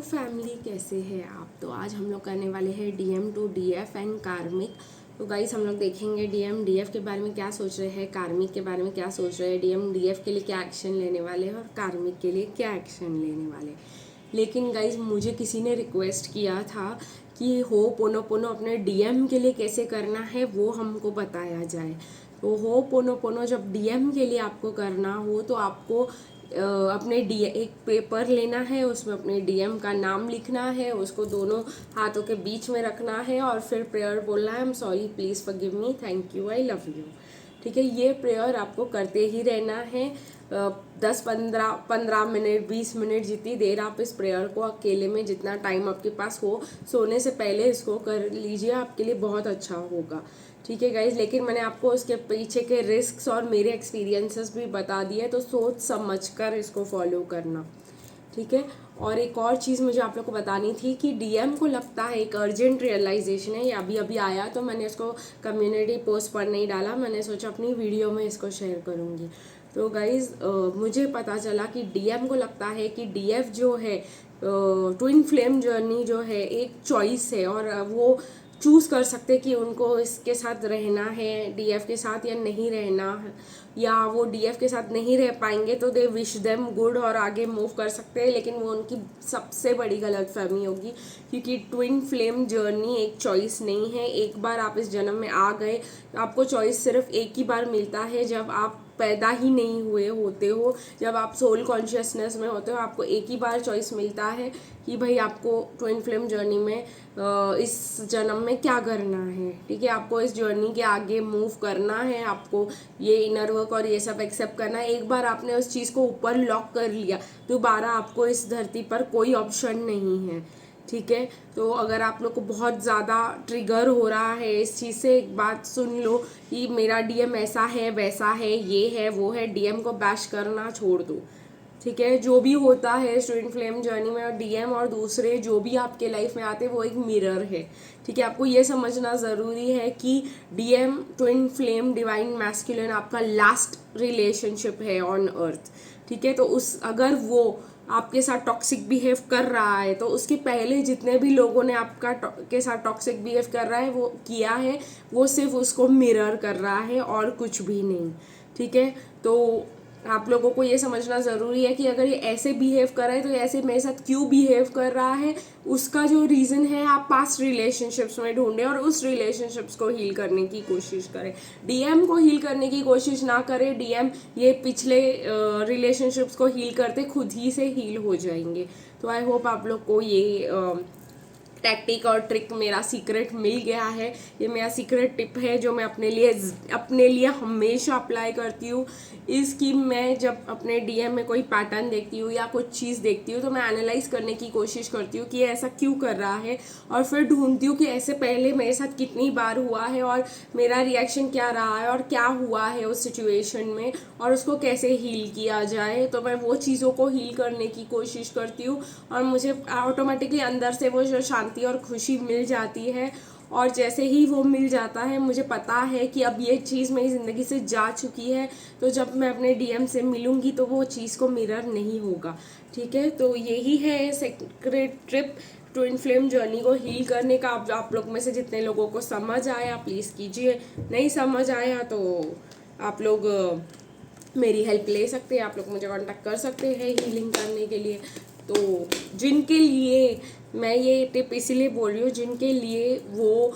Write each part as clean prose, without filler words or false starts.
Family, कैसे हैं आप। तो आज हम लोग करने वाले हैं डीएम टू डीएफ एंड कार्मिक। तो गाइस हम लोग देखेंगे डीएम डीएफ के बारे में क्या सोच रहे हैं, कार्मिक के बारे में क्या सोच रहे हैं, डीएम डीएफ के लिए क्या एक्शन लेने वाले हैं और कार्मिक के लिए क्या एक्शन लेने वाले हैं। लेकिन गाइस मुझे किसी ने रिक्वेस्ट किया था कि हो पोनो पोनो अपने डीएम के लिए कैसे करना है वो हमको बताया जाए। तो हो पोनो पोनो जब डीएम के लिए आपको करना हो तो आपको अपने डी एक पेपर लेना है, उसमें अपने डीएम का नाम लिखना है, उसको दोनों हाथों के बीच में रखना है और फिर प्रेयर बोलना है, I am sorry, please forgive me, thank you, I love you. ठीक है, ये प्रेयर आपको करते ही रहना है 10-15 मिनट 20 मिनट, जितनी देर आप इस प्रेयर को अकेले में, जितना टाइम आपके पास हो, सोने से पहले इसको कर लीजिए, आपके लिए बहुत अच्छा होगा। ठीक है गाइज, लेकिन मैंने आपको उसके पीछे के रिस्क्स और मेरे एक्सपीरियंसेस भी बता दिए, तो सोच समझ कर इसको फॉलो करना। ठीक है, और एक और चीज़ मुझे आप लोग को बतानी थी कि डीएम को लगता है एक अर्जेंट रियलाइजेशन है, ये अभी अभी आया, तो मैंने इसको कम्युनिटी पोस्ट पर नहीं डाला, मैंने सोचा अपनी वीडियो में इसको शेयर करूँगी। तो गाइज मुझे पता चला कि डीएम को लगता है कि डीएफ जो है, ट्विन फ्लेम जर्नी जो है, एक चॉइस है और वो चूज़ कर सकते कि उनको इसके साथ रहना है डीएफ के साथ या नहीं रहना है, या वो डीएफ के साथ नहीं रह पाएंगे तो दे विश देम गुड और आगे मूव कर सकते हैं। लेकिन वो उनकी सबसे बड़ी गलतफहमी होगी, क्योंकि ट्विन फ्लेम जर्नी एक चॉइस नहीं है। एक बार आप इस जन्म में आ गए, आपको चॉइस सिर्फ एक ही बार मिलता है, जब आप पैदा ही नहीं हुए होते हो, जब आप सोल कॉन्शियसनेस में होते हो, आपको एक ही बार चॉइस मिलता है कि भाई आपको ट्विन फ्लेम जर्नी में इस जन्म में क्या करना है। ठीक है, आपको इस जर्नी के आगे मूव करना है, आपको ये इनर वर्क और ये सब एक्सेप्ट करना है। एक बार आपने उस चीज़ को ऊपर लॉक कर लिया, दोबारा आपको इस धरती पर कोई ऑप्शन नहीं है। ठीक है, तो अगर आप लोग को बहुत ज़्यादा ट्रिगर हो रहा है इस चीज़ से, एक बात सुन लो कि मेरा डीएम ऐसा है, वैसा है, ये है, वो है, डीएम को बैश करना छोड़ दो। ठीक है, जो भी होता है ट्विन फ्लेम जर्नी में, और डीएम और दूसरे जो भी आपके लाइफ में आते हैं वो एक मिरर है। ठीक है, आपको ये समझना ज़रूरी है कि DM twin flame divine masculine आपका लास्ट रिलेशनशिप है ऑन अर्थ। ठीक है, तो उस अगर वो आपके साथ टॉक्सिक बिहेव कर रहा है तो उसके पहले जितने भी लोगों ने आपका के साथ टॉक्सिक बिहेव कर रहा है वो किया है, वो सिर्फ उसको मिरर कर रहा है और कुछ भी नहीं। ठीक है, तो आप लोगों को ये समझना ज़रूरी है कि अगर ये ऐसे बिहेव कर रहा है तो ये ऐसे मेरे साथ क्यों बिहेव कर रहा है, उसका जो रीज़न है आप पास्ट रिलेशनशिप्स में ढूंढें और उस रिलेशनशिप्स को हील करने की कोशिश करें। डीएम को हील करने की कोशिश ना करें, डीएम ये पिछले रिलेशनशिप्स को हील करते खुद ही से हील हो जाएंगे। तो आई होप आप लोग को ये टैक्टिक और ट्रिक, मेरा सीक्रेट मिल गया है। ये मेरा सीक्रेट टिप है जो मैं अपने लिए हमेशा अप्लाई करती हूँ। इसकी मैं जब अपने डीएम में कोई पैटर्न देखती हूँ या कुछ चीज़ देखती हूँ तो मैं एनालाइज करने की कोशिश करती हूँ कि ये ऐसा क्यों कर रहा है, और फिर ढूंढती हूँ कि ऐसे पहले मेरे साथ कितनी बार हुआ है और मेरा रिएक्शन क्या रहा है और क्या हुआ है उस सिचुएशन में, और उसको कैसे हील किया जाए। तो मैं वो चीज़ों को हील करने की कोशिश करती हूँ और मुझे ऑटोमेटिकली अंदर से वो जो शांति और खुशी मिल जाती है। और जैसे ही वो मिल जाता है, मुझे पता है कि अब ये चीज़ मेरी ज़िंदगी से जा चुकी है, तो जब मैं अपने डीएम से मिलूंगी तो वो चीज़ को मिरर नहीं होगा। ठीक है, तो यही है secret trip twin flame journey को हील करने का। आप लोग में से जितने लोगों को समझ आया प्लीज़ कीजिए, नहीं समझ आया तो आप लोग मेरी हेल्प ले सकते हैं, आप लोग मुझे कांटेक्ट कर सकते हैं हीलिंग करने के लिए। तो जिनके लिए मैं ये टिप इसीलिए बोल रही हूँ, जिनके लिए वो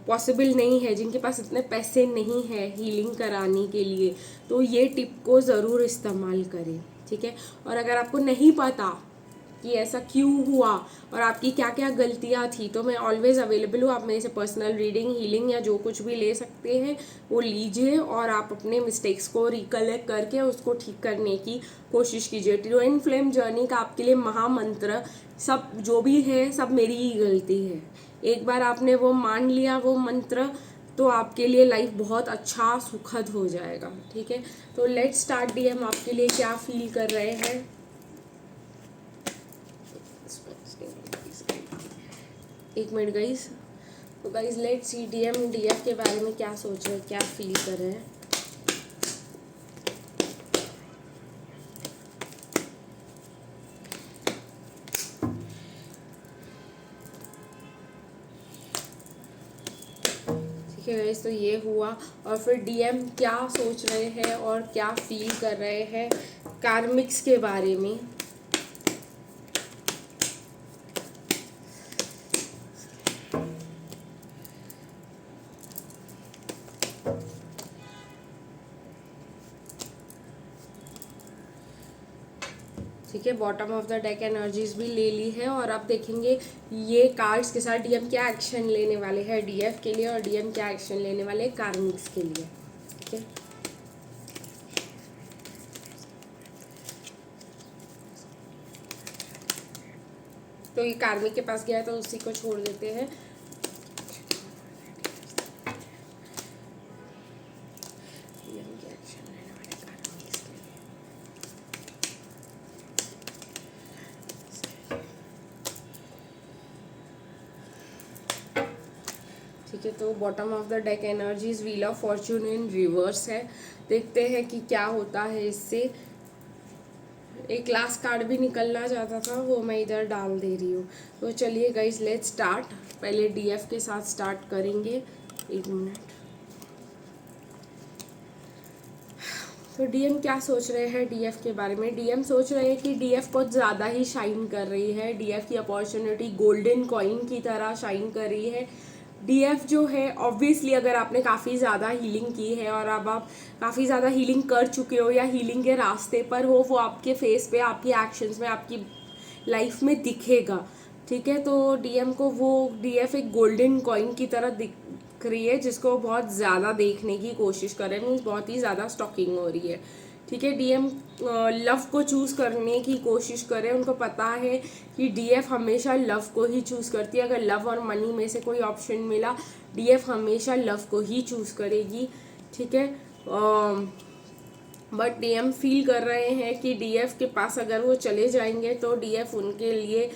पॉसिबल नहीं है, जिनके पास इतने पैसे नहीं है हीलिंग कराने के लिए, तो ये टिप को ज़रूर इस्तेमाल करें। ठीक है, और अगर आपको नहीं पता कि ऐसा क्यों हुआ और आपकी क्या क्या गलतियाँ थी, तो मैं ऑलवेज़ अवेलेबल हूँ। आप मेरे से पर्सनल रीडिंग, हीलिंग या जो कुछ भी ले सकते हैं वो लीजिए, और आप अपने मिस्टेक्स को रिकलेक्ट करके उसको ठीक करने की कोशिश कीजिए। ट्विन फ्लेम जर्नी का आपके लिए महामंत्र, सब जो भी है सब मेरी ही गलती है, एक बार आपने वो मान लिया वो मंत्र, तो आपके लिए लाइफ बहुत अच्छा सुखद हो जाएगा। ठीक है, तो लेट्स स्टार्ट डीएम आपके लिए क्या फील कर रहे हैं। एक मिनट गाइस, तो guys let's see DM DF के बारे में क्या सोच रहे हैं, क्या फील कर रहे हैं। ठीक है गाइस, तो ये हुआ। और फिर डीएम क्या सोच रहे हैं और क्या फील कर रहे हैं कार्मिक्स के बारे में। ठीक है, bottom of the deck energies भी ले ली है और अब देखेंगे ये कार्ड्स के साथ डीएम क्या एक्शन लेने वाले हैं डीएफ के लिए और डीएम क्या एक्शन लेने वाले हैं कार्मिक्स के लिए। ठीक है, तो ये कार्मिक के पास गया है तो उसी को छोड़ देते हैं। ठीक है, तो bottom of the deck energies wheel of Fortune in reverse है। देखते हैं कि क्या होता है इससे। एक लास्ट कार्ड भी निकलना चाहता था, वो मैं इधर डाल दे रही हूँ। तो चलिए गाइज लेट्स स्टार्ट। पहले डीएफ के साथ स्टार्ट करेंगे। एक मिनट। तो डीएम क्या सोच रहे हैं डीएफ के बारे में। डीएम सोच रहे हैं कि डीएफ बहुत ज़्यादा ही शाइन कर रही है। डीएफ की अपॉर्चुनिटी गोल्डन कॉइन की तरह शाइन कर रही है। डीएफ जो है ऑब्वियसली अगर आपने काफ़ी ज़्यादा हीलिंग की है और अब आप काफ़ी ज़्यादा हीलिंग कर चुके हो या हीलिंग के रास्ते पर हो, वो आपके फेस पे, आपकी एक्शंस में, आपकी लाइफ में दिखेगा। ठीक है, तो डीएम को वो डीएफ एक गोल्डन कॉइन की तरह दिख रही है जिसको बहुत ज़्यादा देखने की कोशिश कर रहे हैं, मीन्स बहुत ही ज़्यादा स्टॉकिंग हो रही है। ठीक है, डीएम लव को चूज़ करने की कोशिश करें। उनको पता है कि डीएफ हमेशा लव को ही चूज़ करती है। अगर लव और मनी में से कोई ऑप्शन मिला, डीएफ हमेशा लव को ही चूज़ करेगी। ठीक है, बट डीएम फील कर रहे हैं कि डीएफ के पास अगर वो चले जाएंगे तो डीएफ उनके लिए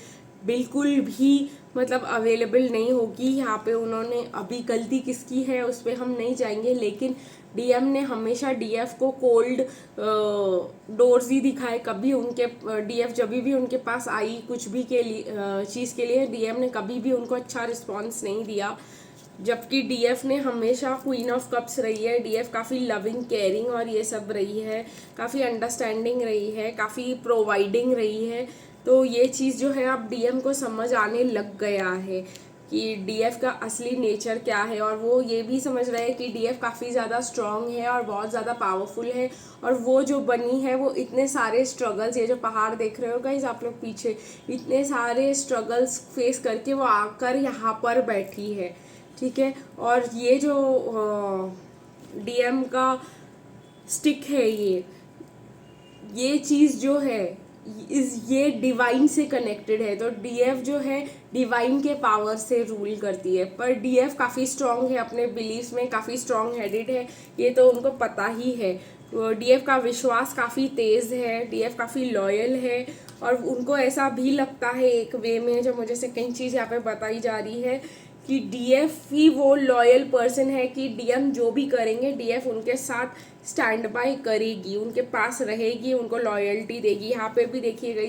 बिल्कुल भी मतलब अवेलेबल नहीं होगी। यहाँ पे उन्होंने अभी गलती किसकी है उस पर हम नहीं जाएंगे, लेकिन डीएम ने हमेशा डीएफ को कोल्ड डोर्स ही दिखाए। कभी उनके डीएफ जब भी उनके पास आई कुछ भी के लिए चीज़ के लिए, डीएम ने कभी भी उनको अच्छा रिस्पॉन्स नहीं दिया। जबकि डीएफ ने हमेशा क्वीन ऑफ कप्स रही है। डीएफ काफ़ी लविंग, केयरिंग और ये सब रही है, काफ़ी अंडरस्टैंडिंग रही है, काफ़ी प्रोवाइडिंग रही है। तो ये चीज़ जो है अब डीएम को समझ आने लग गया है कि डीएफ का असली नेचर क्या है। और वो ये भी समझ रहे हैं कि डीएफ काफ़ी ज़्यादा स्ट्रॉन्ग है और बहुत ज़्यादा पावरफुल है। और वो जो बनी है वो इतने सारे स्ट्रगल्स, ये जो पहाड़ देख रहे हो गाइस आप लोग पीछे, इतने सारे स्ट्रगल्स फेस करके वो आकर यहाँ पर बैठी है। ठीक है, और ये जो डीएम का स्टिक है, ये चीज़ जो है ये डिवाइन से कनेक्टेड है। तो डीएफ जो है डिवाइन के पावर से रूल करती है। पर डीएफ काफ़ी स्ट्रांग है, अपने बिलीव्स में काफ़ी स्ट्रांग हेडेड है, ये तो उनको पता ही है। डीएफ का विश्वास काफ़ी तेज़ है, डीएफ काफ़ी लॉयल है। और उनको ऐसा भी लगता है एक वे में, जो मुझे सेकंड चीज़ यहाँ पे बताई जा रही है, कि डीएफ ही वो लॉयल पर्सन है कि डीएम जो भी करेंगे डीएफ उनके साथ स्टैंड बाय करेगी, उनके पास रहेगी, उनको लॉयल्टी देगी। यहाँ पे भी देखिएगा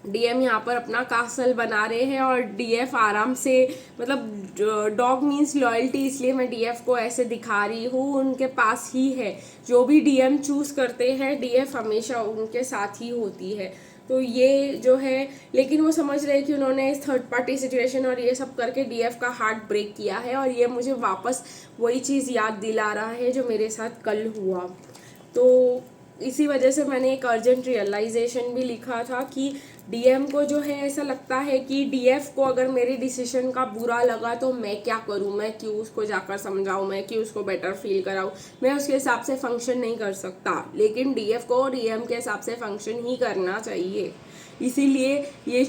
डीएम यहाँ पर अपना कासल बना रहे हैं और डीएफ आराम से, मतलब डॉग मीन्स लॉयल्टी, इसलिए मैं डीएफ को ऐसे दिखा रही हूँ, उनके पास ही है। जो भी डीएम चूज़ करते हैं डीएफ हमेशा उनके साथ ही होती है। तो ये जो है, लेकिन वो समझ रहे हैं कि उन्होंने इस थर्ड पार्टी सिचुएशन और ये सब करके डीएफ का हार्ट ब्रेक किया है। और ये मुझे वापस वही चीज़ याद दिला रहा है जो मेरे साथ कल हुआ। तो इसी वजह से मैंने एक अर्जेंट रियलाइजेशन भी लिखा था कि डीएम को जो है ऐसा लगता है कि डीएफ को अगर मेरे डिसीजन का बुरा लगा तो मैं क्या करूं, मैं क्यों उसको जाकर समझाऊं, मैं क्यों उसको बेटर फील कराऊं, मैं उसके हिसाब से फंक्शन नहीं कर सकता। लेकिन डीएफ को डीएम के हिसाब से फंक्शन ही करना चाहिए। इसीलिए ये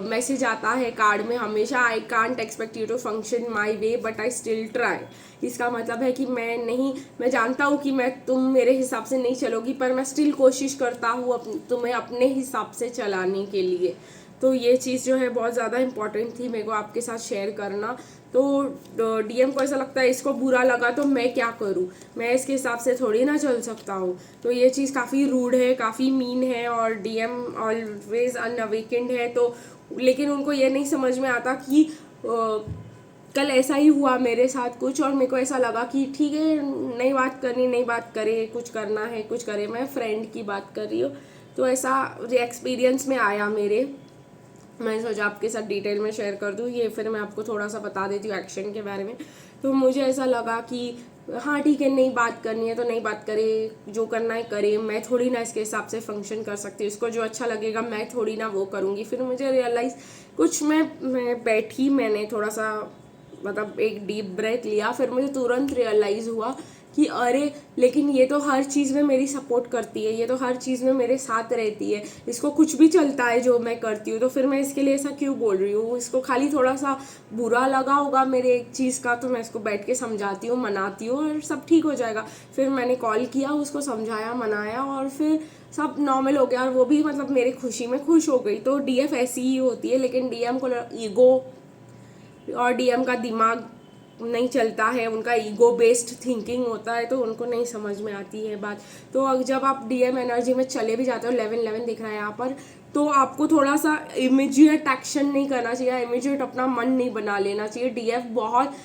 मैसेज आता है कार्ड में हमेशा, I can't expect you to function my way but I still try. इसका मतलब है कि मैं जानता हूँ कि तुम मेरे हिसाब से नहीं चलोगी, पर मैं स्टिल कोशिश करता हूँ तुम्हें अपने हिसाब से चलाने के लिए। तो ये चीज़ जो है बहुत ज़्यादा इम्पॉर्टेंट थी मेरे को आपके साथ शेयर करना। तो डीएम को ऐसा लगता है इसको बुरा लगा तो मैं क्या करूं, मैं इसके हिसाब से थोड़ी ना चल सकता हूं। तो ये चीज़ काफ़ी रूड है, काफ़ी मीन है और डीएम ऑलवेज अनअवेकेंड है। तो लेकिन उनको ये नहीं समझ में आता कि कल ऐसा ही हुआ मेरे साथ कुछ, और मेरे को ऐसा लगा कि ठीक है नहीं बात करनी, नहीं बात करे, कुछ करना है कुछ करे। मैं फ्रेंड की बात कर रही हूँ, तो ऐसा एक्सपीरियंस में आया मेरे। मैंने सोचा आपके साथ डिटेल में शेयर कर दूँ ये, फिर मैं आपको थोड़ा सा बता देती हूँ एक्शन के बारे में। तो मुझे ऐसा लगा कि हाँ ठीक है, नहीं बात करनी है तो नहीं बात करे, जो करना है करे, मैं थोड़ी ना इसके हिसाब से फंक्शन कर सकती हूँ, इसको जो अच्छा लगेगा मैं थोड़ी ना वो करूँगी। फिर मुझे रियलाइज़ कुछ मैं बैठी, मैंने थोड़ा सा मतलब एक डीप ब्रेथ लिया, फिर मुझे तुरंत रियलाइज़ हुआ कि अरे लेकिन ये तो हर चीज़ में मेरी सपोर्ट करती है, ये तो हर चीज़ में मेरे साथ रहती है, इसको कुछ भी चलता है जो मैं करती हूँ, तो फिर मैं इसके लिए ऐसा क्यों बोल रही हूँ। इसको खाली थोड़ा सा बुरा लगा होगा मेरे एक चीज़ का, तो मैं इसको बैठ के समझाती हूँ, मनाती हूँ और सब ठीक हो जाएगा। फिर मैंने कॉल किया, उसको समझाया, मनाया, और फिर सब नॉर्मल हो गया, और वो भी मतलब मेरी खुशी में खुश हो गई। तो डीएफ ऐसी ही होती है, लेकिन डीएम को ईगो और डीएम का दिमाग नहीं चलता है, उनका ईगो बेस्ड थिंकिंग होता है, तो उनको नहीं समझ में आती है बात। तो जब आप डीएम एनर्जी में चले भी जाते हो, 11-11 दिख रहा है यहाँ पर, तो आपको थोड़ा सा इमीडिएट एक्शन नहीं करना चाहिए, इमीडिएट अपना मन नहीं बना लेना चाहिए। डीएफ बहुत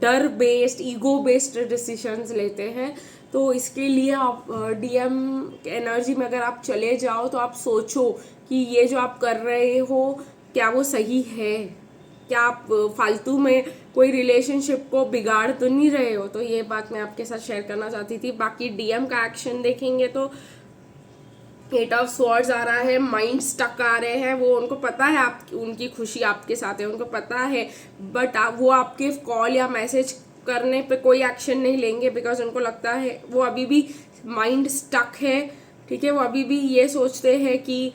डर बेस्ड, ईगो बेस्ड डिसीजंस लेते हैं। तो इसके लिए आप डीएम एनर्जी में अगर आप चले जाओ तो आप सोचो कि ये जो आप कर रहे हो क्या वो सही है, क्या आप फालतू में कोई रिलेशनशिप को बिगाड़ तो नहीं रहे हो। तो ये बात मैं आपके साथ शेयर करना चाहती थी। बाकी डीएम का एक्शन देखेंगे तो 8 ऑफ स्वॉर्ड्स आ रहा है, माइंड स्टक आ रहे हैं, वो उनको पता है आप उनकी खुशी आपके साथ है, उनको पता है, बट वो आपके कॉल या मैसेज करने पे कोई एक्शन नहीं लेंगे, बिकॉज उनको लगता है वो अभी भी माइंड स्टक है। ठीक है, वो अभी भी ये सोचते हैं कि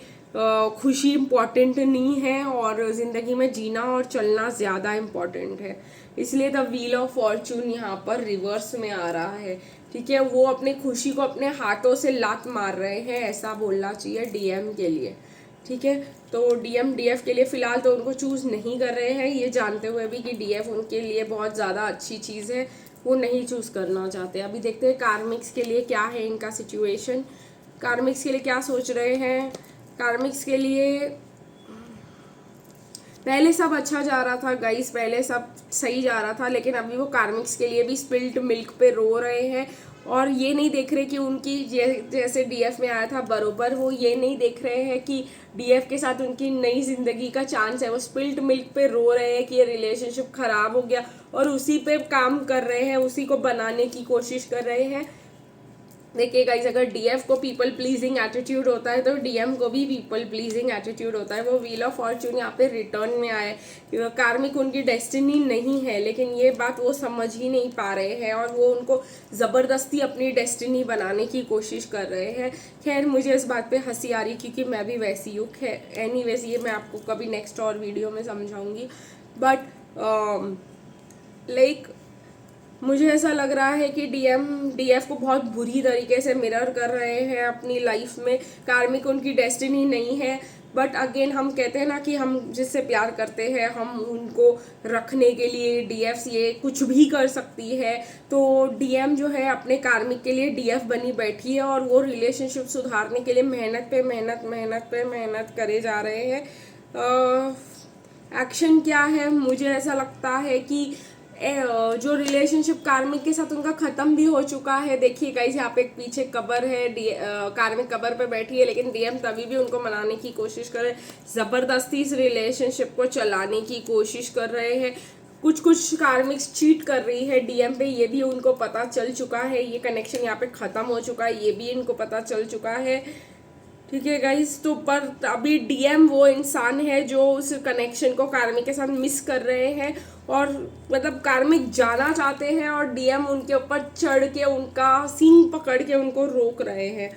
खुशी इम्पॉर्टेंट नहीं है और ज़िंदगी में जीना और चलना ज़्यादा इम्पॉर्टेंट है। इसलिए द व्हील ऑफ फॉर्चून यहाँ पर रिवर्स में आ रहा है। ठीक है, वो अपनी खुशी को अपने हाथों से लात मार रहे हैं, ऐसा बोलना चाहिए डीएम के लिए। ठीक है, तो डीएम डीएफ के लिए फ़िलहाल तो उनको चूज़ नहीं कर रहे हैं, ये जानते हुए भी कि डीएफ उनके लिए बहुत ज़्यादा अच्छी चीज़ है, वो नहीं चूज़ करना चाहते। अभी देखते हैं कार्मिक्स के लिए क्या है इनका सिचुएशन, कार्मिक्स के लिए क्या सोच रहे हैं। कार्मिक्स के लिए पहले सब अच्छा जा रहा था गाइस, पहले सब सही जा रहा था, लेकिन अभी वो कार्मिक्स के लिए भी स्पिल्ड मिल्क पे रो रहे हैं, और ये नहीं देख रहे कि उनकी जैसे डीएफ में आया था बरोबर, वो ये नहीं देख रहे हैं कि डीएफ के साथ उनकी नई जिंदगी का चांस है। वो स्पिल्ड मिल्क पे रो रहे हैं कि ये रिलेशनशिप खराब हो गया, और उसी पे काम कर रहे हैं, उसी को बनाने की कोशिश कर रहे हैं। देखिए गाइस, अगर डीएफ को पीपल प्लीजिंग एटीट्यूड होता है तो डीएम को भी पीपल प्लीजिंग एटीट्यूड होता है। वो व्हील ऑफ फॉर्चून यहाँ पे रिटर्न में आए, कार्मिक उनकी डेस्टिनी नहीं है, लेकिन ये बात वो समझ ही नहीं पा रहे हैं, और वो उनको ज़बरदस्ती अपनी डेस्टिनी बनाने की कोशिश कर रहे हैं। खैर, मुझे इस बात पे हंसी आ रही क्योंकि मैं भी वैसी हूँ। खैर एनीवेज, ये मैं आपको कभी नेक्स्ट और वीडियो में समझाऊंगी। बट लाइक मुझे ऐसा लग रहा है कि डीएफ को बहुत बुरी तरीके से मिरर कर रहे हैं अपनी लाइफ में। कार्मिक उनकी डेस्टिनी नहीं है, बट अगेन हम कहते हैं ना कि हम जिससे प्यार करते हैं हम उनको रखने के लिए डीएफ ये कुछ भी कर सकती है। तो डीएम जो है अपने कार्मिक के लिए डीएफ बनी बैठी है, और वो रिलेशनशिप सुधारने के लिए मेहनत पे मेहनत करे जा रहे हैं। एक्शन क्या है, मुझे ऐसा लगता है कि जो रिलेशनशिप कार्मिक के साथ उनका ख़त्म भी हो चुका है। देखिए गाइस, यहाँ पे एक पीछे कबर है, कार्मिक कबर पे बैठी है, लेकिन डीएम तभी भी उनको मनाने की कोशिश कर रहे हैं, ज़बरदस्ती इस रिलेशनशिप को चलाने की कोशिश कर रहे हैं। कुछ कार्मिक्स चीट कर रही है डीएम पे, ये भी उनको पता चल चुका है, ये कनेक्शन यहाँ पे ख़त्म हो चुका है, ये भी इनको पता चल चुका है। ठीक है गाइस, तो पर अभी डीएम वो इंसान है जो उस कनेक्शन को कार्मिक के साथ मिस कर रहे हैं, और मतलब कार्मिक जाना चाहते हैं और डीएम उनके ऊपर चढ़ के उनका सीन पकड़ के उनको रोक रहे हैं।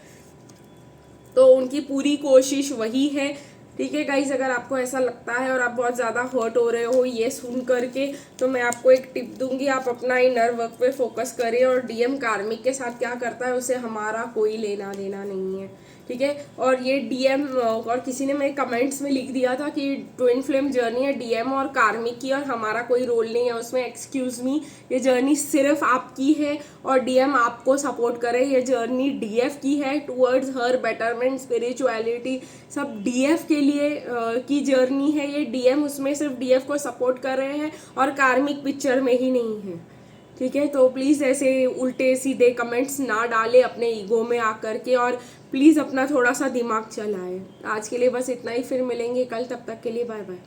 तो उनकी पूरी कोशिश वही है। ठीक है गाइस, अगर आपको ऐसा लगता है और आप बहुत ज़्यादा हर्ट हो रहे हो ये सुन करके, तो मैं आपको एक टिप दूंगी, आप अपना इनर वर्क पे फोकस करें, और डीएम कार्मिक के साथ क्या करता है उसे हमारा कोई लेना देना नहीं है। ठीक है। और ये डीएम, और किसी ने मेरे कमेंट्स में लिख दिया था कि ट्विन फ्लेम जर्नी है डीएम और कार्मिक की और हमारा कोई रोल नहीं है उसमें। एक्सक्यूज़ मी, ये जर्नी सिर्फ आपकी है और डीएम आपको सपोर्ट करे। ये जर्नी डीएफ की है टूवर्ड्स हर बेटरमेंट, स्पिरिचुअलिटी, सब डीएफ के लिए की जर्नी है ये। डीएम उसमें सिर्फ डीएफ को सपोर्ट कर रहे हैं और कार्मिक पिक्चर में ही नहीं है, ठीक है। तो प्लीज़ ऐसे उल्टे सीधे कमेंट्स ना डालें अपने ईगो में आकर के, और प्लीज़ अपना थोड़ा सा दिमाग चलाएं। आज के लिए बस इतना ही, फिर मिलेंगे कल, तब तक के लिए बाय बाय।